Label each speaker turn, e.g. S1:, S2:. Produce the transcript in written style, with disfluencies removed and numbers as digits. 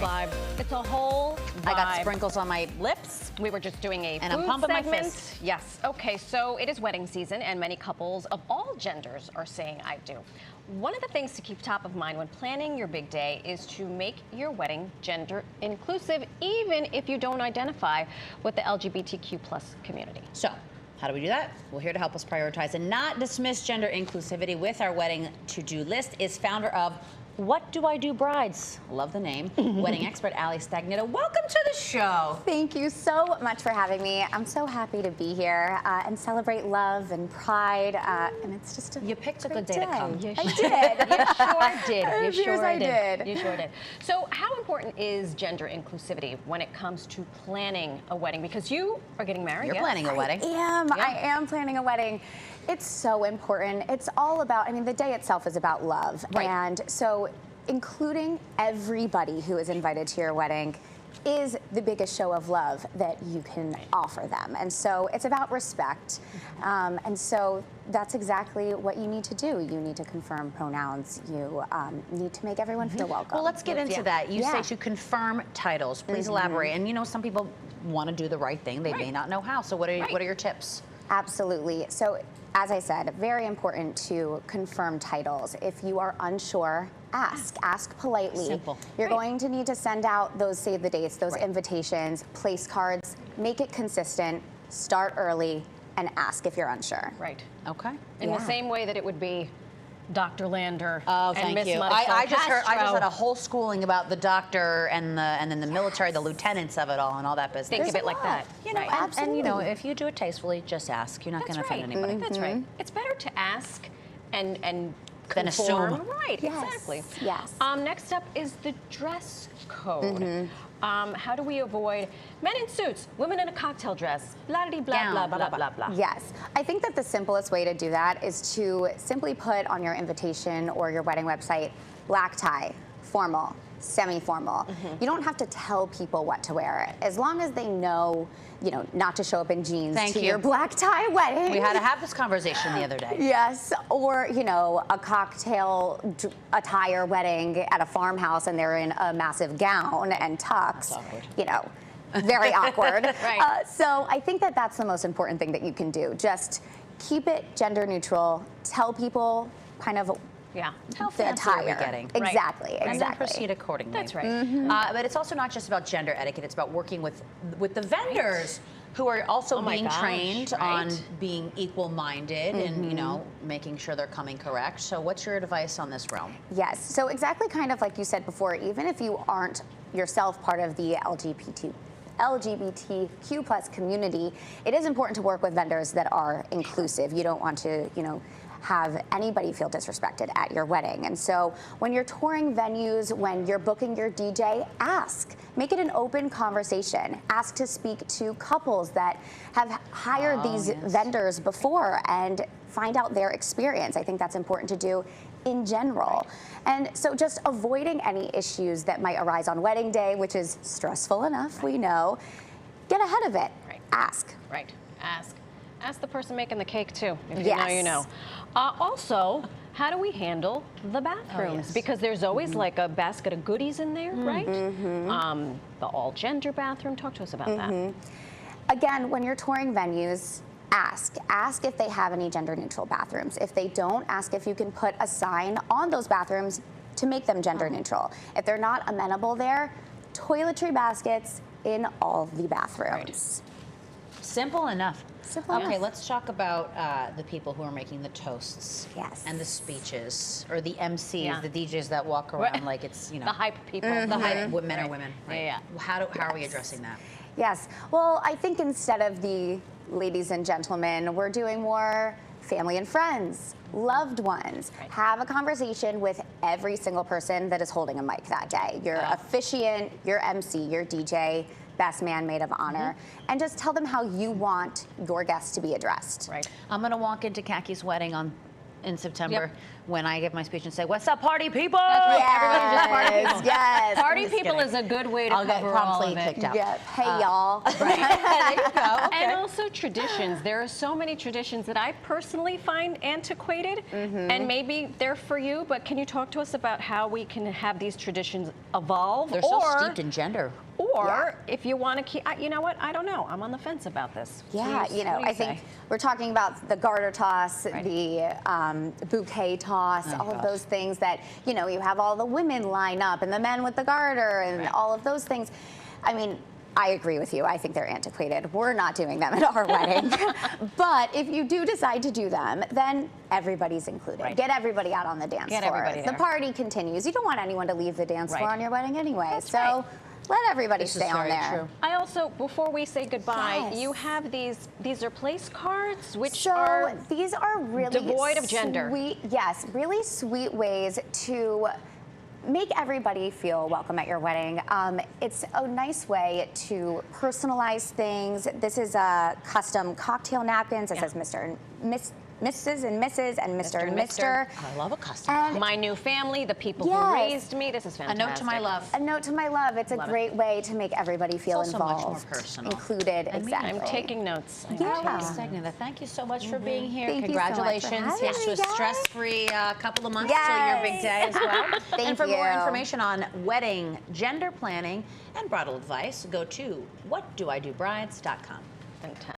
S1: vibe. It's a whole vibe.
S2: I got sprinkles on my lips.
S1: We were just doing a
S2: and
S1: food
S2: I'm pumping
S1: segment.
S2: my fist.
S1: Yes. Okay, so it is wedding season, and many couples of all genders are saying I do. One of the things to keep top of mind when planning your big day is to make your wedding gender inclusive, even if you don't identify with the LGBTQ+ community.
S2: So, how do we do that? Well, here to help us prioritize and not dismiss gender inclusivity with our wedding to-do list is founder of What Do I Do Brides? Love the name. Wedding expert Ali Stagnitta. Welcome to the show.
S3: Thank you so much for having me. I'm so happy to be here and celebrate love and pride. And it's just a
S2: You picked a good day to come.
S3: I did.
S1: You sure did. You sure
S3: I did.
S1: You sure did. So how important is gender inclusivity when it comes to planning a wedding? Because you are getting married.
S2: You're planning a wedding.
S3: I am planning a wedding. It's so important. It's all about, I mean, the day itself is about love.
S2: Right.
S3: And so including everybody who is invited to your wedding is the biggest show of love that you can offer them. And so it's about respect. And so that's exactly what you need to do. You need to confirm pronouns. You need to make everyone feel welcome.
S2: Well, let's get into that. You say to confirm titles. Please elaborate. And you know, some people want to do the right thing. They may not know how. So what are your tips?
S3: Absolutely. So, as I said, very important to confirm titles. If you are unsure, ask politely.
S2: Simple.
S3: You're going to need to send out those save the dates, those invitations, place cards, make it consistent, start early, and ask if you're unsure.
S1: Right.
S2: Okay.
S1: In the same way that it would be Dr. Lander
S2: Oh,
S1: and
S2: thank
S1: Miss
S2: you.
S1: Marisol
S2: I just
S1: Castro.
S2: had a whole schooling about the doctor and then the military, the lieutenants of it all, and all that business.
S1: Think of it like that.
S2: You know, and you know, if you do it tastefully, just ask. You're not going to offend anybody.
S1: That's right. It's better to ask and
S2: Then
S1: conform.
S2: assume.
S1: Right.
S3: Yes.
S1: Exactly.
S3: Yes.
S1: Next up is the dress code. How do we avoid men in suits, women in a cocktail dress, blah blah blah blah blah blah blah.
S3: Yes. I think that the simplest way to do that is to simply put on your invitation or your wedding website, black tie, formal, semi-formal. You don't have to tell people what to wear. As long as they know, you know, not to show up in jeans to your black tie wedding.
S2: We had to have this conversation the other day.
S3: Yes, or, you know, a cocktail attire wedding at a farmhouse and they're in a massive gown and tux.
S2: That's awkward.
S3: You know, very awkward.
S1: Right.
S3: So I think that that's the most important thing that you can do. Just keep it gender neutral. Tell people kind of
S2: How
S3: the
S2: fancy are we
S3: attire.
S2: getting?
S3: Exactly,
S2: And then
S3: exactly.
S2: proceed accordingly.
S1: That's right.
S2: But it's also not just about gender etiquette. It's about working with the vendors who are also being trained on being equal-minded and, you know, making sure they're coming correct. So what's your advice on this realm?
S3: Yes, so exactly kind of like you said before, even if you aren't yourself part of the LGBTQ+ community, it is important to work with vendors that are inclusive. You don't want to, you know, have anybody feel disrespected at your wedding. And so when you're touring venues, when you're booking your DJ, ask. Make it an open conversation. Ask to speak to couples that have hired these vendors before and find out their experience. I think that's important to do in general. And so just avoiding any issues that might arise on wedding day, which is stressful enough, we know. Get ahead of it. Ask.
S1: Right. Ask the person making the cake too. If you know, you know. Also, how do we handle the bathrooms? Because there's always like a basket of goodies in there, right? The all-gender bathroom. Talk to us about that.
S3: Again, when you're touring venues, ask. Ask if they have any gender-neutral bathrooms. If they don't, ask if you can put a sign on those bathrooms to make them gender-neutral. If they're not amenable there, toiletry baskets in all the bathrooms.
S2: Simple enough.
S3: Simple
S2: Okay,
S3: enough.
S2: let's talk about the people who are making the toasts.
S3: Yes.
S2: And the speeches, or the MCs, the DJs that walk around like it's, you know.
S1: The hype people.
S2: The hype men or women. Right.
S1: Yeah.
S2: How are we addressing that?
S3: Yes. Well, I think instead of the ladies and gentlemen, we're doing more family and friends, loved ones. Have a conversation with every single person that is holding a mic that day. Your officiant, your MC, your DJ, best man, maid of honor, and just tell them how you want your guests to be addressed.
S2: I'm going to walk into Kaki's wedding in September when I give my speech and say, "What's up, party people?"
S1: Everybody just party people.
S3: Yes.
S1: Party
S2: just
S1: people
S2: kidding.
S1: is a good way to
S2: I'll get
S1: cover all
S2: promptly
S1: of it.
S2: kicked out.
S3: Yeah. Hey, y'all.
S2: Right. There you go. Okay.
S1: And also traditions. There are so many traditions that I personally find antiquated, and maybe they're for you, but can you talk to us about how we can have these traditions evolve?
S2: They're so steeped in gender.
S1: Or if you want to keep, you know what? I don't know. I'm on the fence about this.
S3: Yeah,
S1: Please,
S3: you know,
S1: what do
S3: I think
S1: say?
S3: we're talking about the garter toss,
S1: Right.
S3: the bouquet toss, all of
S2: gosh.
S3: those things that, you know, you have all the women line up and the men with the garter and
S1: Right.
S3: all of those things. I mean, I agree with you. I think they're antiquated. We're not doing them at our wedding. But if you do decide to do them, then everybody's included.
S1: Right.
S3: Get everybody out on the dance
S1: Get
S3: floor.
S1: everybody
S3: The
S1: there.
S3: party continues. You don't want anyone to leave the dance floor
S1: Right.
S3: on your wedding anyway.
S1: That's
S3: so
S1: right.
S3: let everybody
S2: This is
S3: stay on
S2: very
S3: there.
S2: true.
S1: I also, before we say goodbye,
S3: Yes.
S1: you have these are place cards, which
S3: So
S1: are
S3: these are really
S1: devoid of gender.
S3: Sweet, yes, really sweet ways to make everybody feel welcome at your wedding. It's a nice way to personalize things. This is a custom cocktail napkins. It says Mr. and Mrs. and Mrs. and Mr. and Mr.
S2: I love a custom.
S3: And
S1: my new family, the people
S3: Yes.
S1: who raised me. This is
S2: A
S1: fantastic.
S2: note to my love.
S3: a note to my love. It's a
S2: Love it.
S3: great way to make everybody feel
S2: also much
S3: involved,
S2: more personal.
S3: included.
S2: And me.
S3: Exactly.
S1: I'm taking notes.
S3: Yeah.
S2: Ali Stagnitta, thank you so much for being here.
S3: Thank you so much for
S2: Congratulations.
S3: having
S2: Here's to
S3: me,
S2: a
S3: guys.
S2: stress-free couple of months till your big day as well.
S3: Thank
S2: and for more
S3: you.
S2: information on wedding, gender planning, and bridal advice, go to whatdoidobrides.com.
S1: Fantastic.